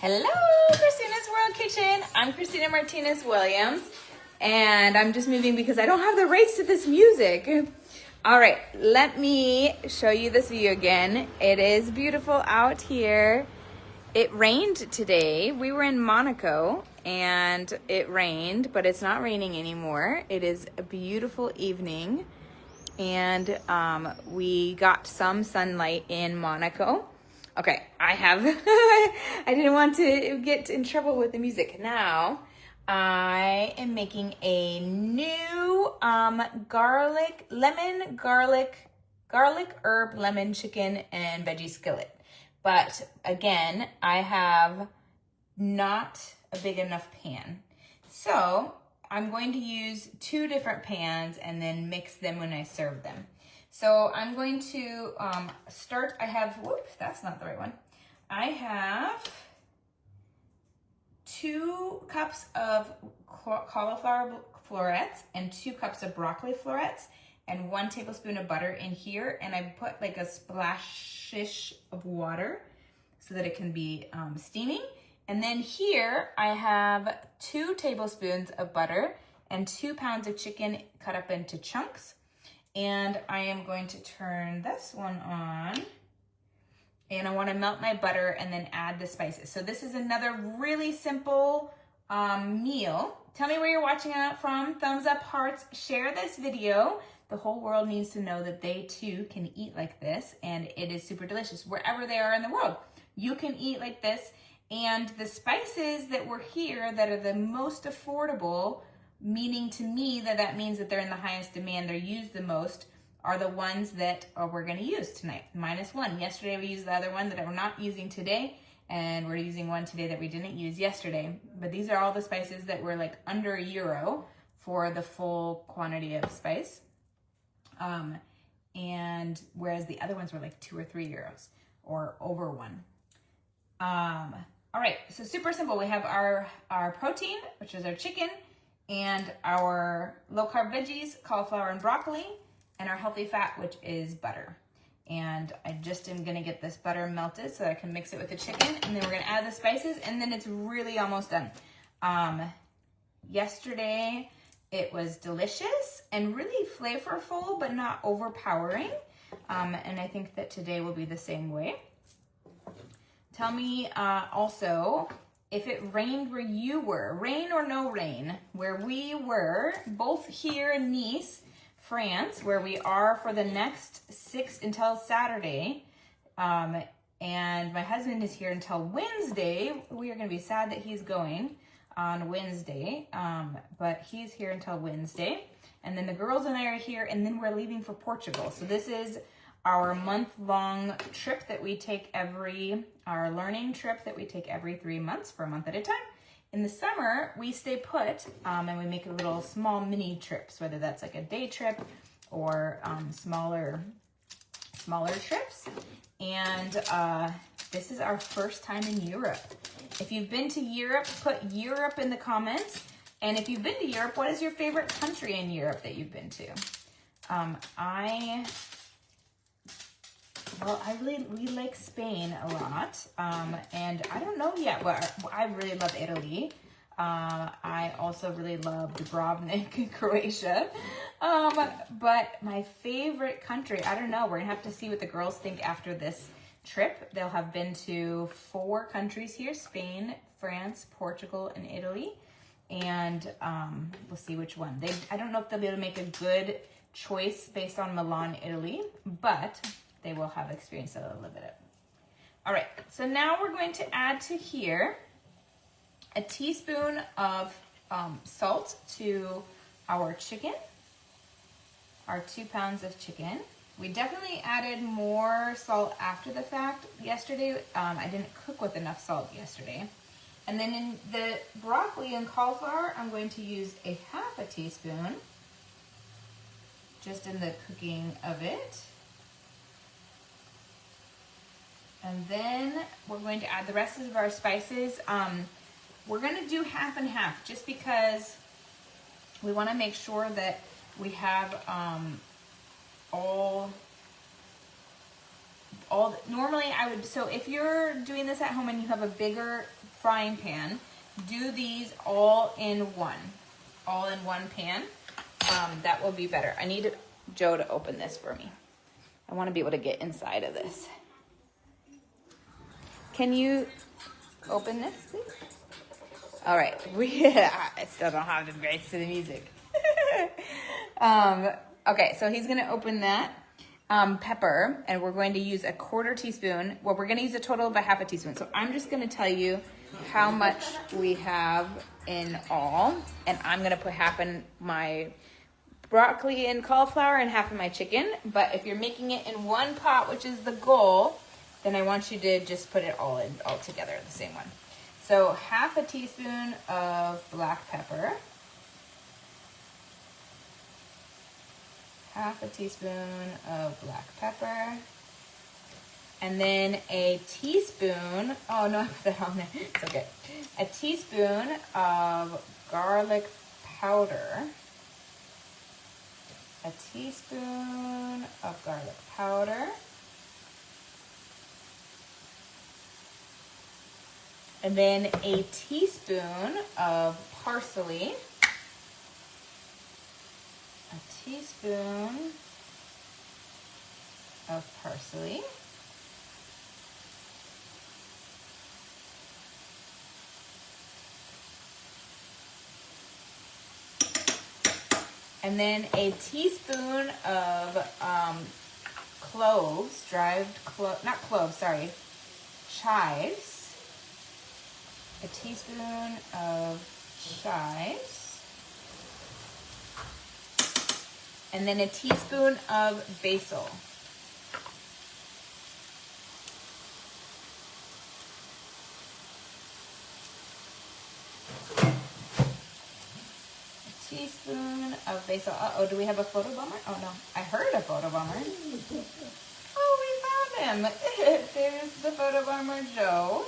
Hello, Christina's World Kitchen. I'm Christina Martinez-Williams, and I'm just moving because I don't have the rights to this music. All right, let me show you this view again. It is beautiful out here. It rained today. We were in Monaco, and it rained, but it's not raining anymore. It is a beautiful evening, and we got some sunlight in Monaco. Okay, I didn't want to get in trouble with the music. Now, I am making a new garlic herb lemon chicken and veggie skillet. But again, I have not a big enough pan. So I'm going to use 2 different pans and then mix them when I serve them. So I'm going to start, whoops, that's not the right one. I have 2 cups of cauliflower florets and 2 cups of broccoli florets and 1 tablespoon of butter in here. And I put like a splashish of water so that it can be steaming. And then here I have 2 tablespoons of butter and 2 pounds of chicken cut up into chunks. And I am going to turn this one on, and I want to melt my butter and then add the spices. So this is another really simple meal. Tell me where you're watching it from. Thumbs up, hearts, share this video. The whole world needs to know that they too can eat like this, and it is super delicious wherever they are in the world. You can eat like this, and the spices that were here that are the most affordable, meaning to me that means that they're in the highest demand, they're used the most, are the ones that we're going to use tonight. -1. Yesterday we used the other one that we're not using today, and we're using one today that we didn't use yesterday. But these are all the spices that were like under €1 for the full quantity of spice. And whereas the other ones were like €2 or €3 or over 1. All right, so super simple. We have our protein, which is our chicken, and our low-carb veggies, cauliflower and broccoli, and our healthy fat, which is butter. And I just am gonna get this butter melted so that I can mix it with the chicken, and then we're gonna add the spices, and then it's really almost done. Yesterday, it was delicious and really flavorful, but not overpowering. And I think that today will be the same way. Tell me also, if it rained where you were, rain or no rain, where we were, both here in Nice, France, where we are for the next until Saturday, and my husband is here until Wednesday. We are going to be sad that he's going on Wednesday, but he's here until Wednesday, and then the girls and I are here, and then we're leaving for Portugal. So this is our month-long trip that we take our learning trip that we take every 3 months for a month at a time. In the summer, we stay put and we make little small mini trips, whether that's like a day trip or smaller trips. And this is our first time in Europe. If you've been to Europe, put Europe in the comments. And if you've been to Europe, what is your favorite country in Europe that you've been to? We like Spain a lot, and I don't know yet, but I really love Italy. I also really love Dubrovnik in Croatia. But my favorite country, I don't know. We're gonna have to see what the girls think after this trip. They'll have been to 4 countries here: Spain, France, Portugal, and Italy. And we'll see which one. I don't know if they'll be able to make a good choice based on Milan, Italy, but they will have experience that they'll live it. All right, so now we're going to add to here a teaspoon of salt to our chicken, our 2 pounds of chicken. We definitely added more salt after the fact yesterday. I didn't cook with enough salt yesterday. And then in the broccoli and cauliflower, I'm going to use a half a teaspoon just in the cooking of it. And then we're going to add the rest of our spices. We're going to do half and half just because we want to make sure that we have all normally I would, so if you're doing this at home and you have a bigger frying pan, do these all in one pan. That will be better. I need Joe to open this for me. I want to be able to get inside of this. Can you open this, please? All right. I still don't have the rights to the music. Okay, so he's going to open that pepper, and we're going to use a 1/4 teaspoon. Well, we're going to use a total of a 1/2 teaspoon. So I'm just going to tell you how much we have in all, and I'm going to put half in my broccoli and cauliflower and half in my chicken. But if you're making it in one pot, which is the goal, then I want you to just put it all together, the same one. So 1/2 teaspoon of black pepper, 1/2 teaspoon of black pepper, and then a teaspoon, oh no, I put that on there, it's okay. A teaspoon of garlic powder, a teaspoon of garlic powder, and then a teaspoon of parsley, a teaspoon of parsley, and then a teaspoon of cloves, chives. A teaspoon of chives, and then a teaspoon of basil. A teaspoon of basil. Uh-oh, do we have a photo bomber? Oh no, I heard a photo bomber. Oh, we found him. There's the photo bomber, Joe.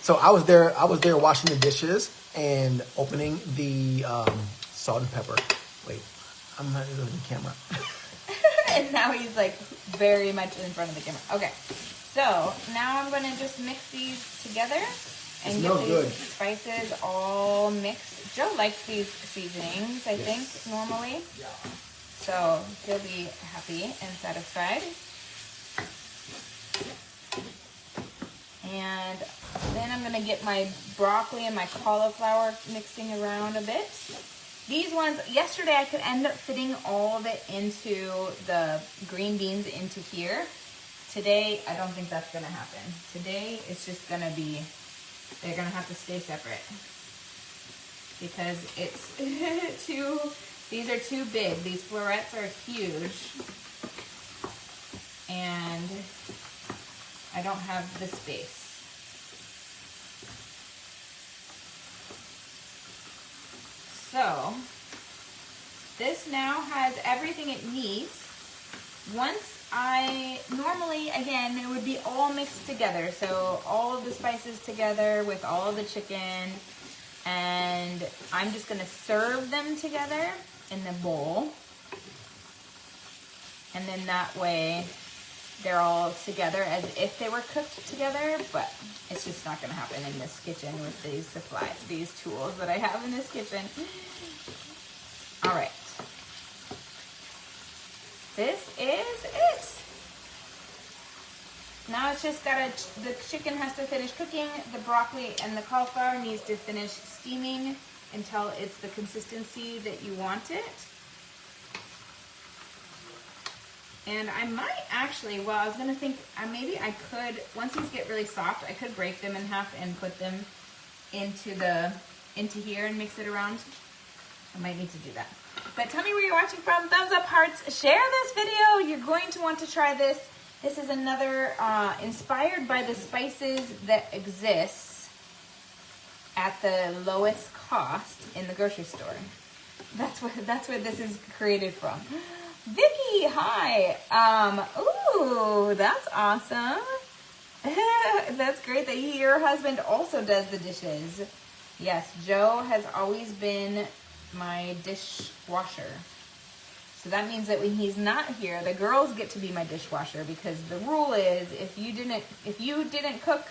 So I was there washing the dishes and opening the salt and pepper. Wait, I'm not in the camera. And now he's like very much in front of the camera. Okay, so now I'm gonna just mix these together and get these spices all mixed. Joe likes these seasonings, I think, normally. Yeah. So he'll be happy and satisfied. And then I'm gonna get my broccoli and my cauliflower mixing around a bit. These ones, yesterday I could end up fitting all of it into the green beans into here. Today, I don't think that's gonna happen. Today, it's just gonna be, they're gonna have to stay separate. Because it's these are too big. These florets are huge. And I don't have the space. So, this now has everything it needs. Normally, again, it would be all mixed together. So, all of the spices together with all of the chicken. And I'm just going to serve them together in the bowl. And then that way, they're all together as if they were cooked together, but it's just not going to happen in this kitchen with these supplies, these tools that I have in this kitchen. All right. This is it. Now it's just the chicken has to finish cooking. The broccoli and the cauliflower needs to finish steaming until it's the consistency that you want it. And I might actually, well, I was going to think maybe I could, once these get really soft, I could break them in half and put them into here and mix it around. I might need to do that. But tell me where you're watching from. Thumbs up, hearts. Share this video. You're going to want to try this. This is another inspired by the spices that exist at the lowest cost in the grocery store. That's where this is created from. Vicky, hi. Ooh, that's awesome. That's great that your husband also does the dishes. Yes, Joe has always been my dishwasher. So that means that when he's not here, the girls get to be my dishwasher, because the rule is if you didn't cook,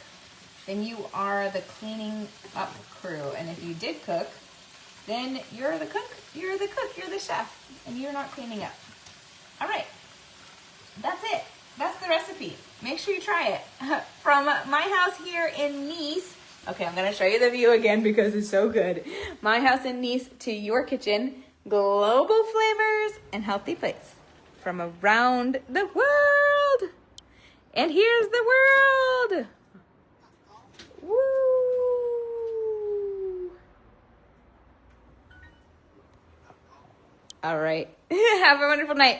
then you are the cleaning up crew. And if you did cook, then you're the cook, you're the chef, and you're not cleaning up. All right, that's it. That's the recipe. Make sure you try it. From my house here in Nice. Okay, I'm gonna show you the view again because it's so good. My house in Nice to your kitchen. Global flavors and healthy plates from around the world. And here's the world. Woo! All right. Have a wonderful night.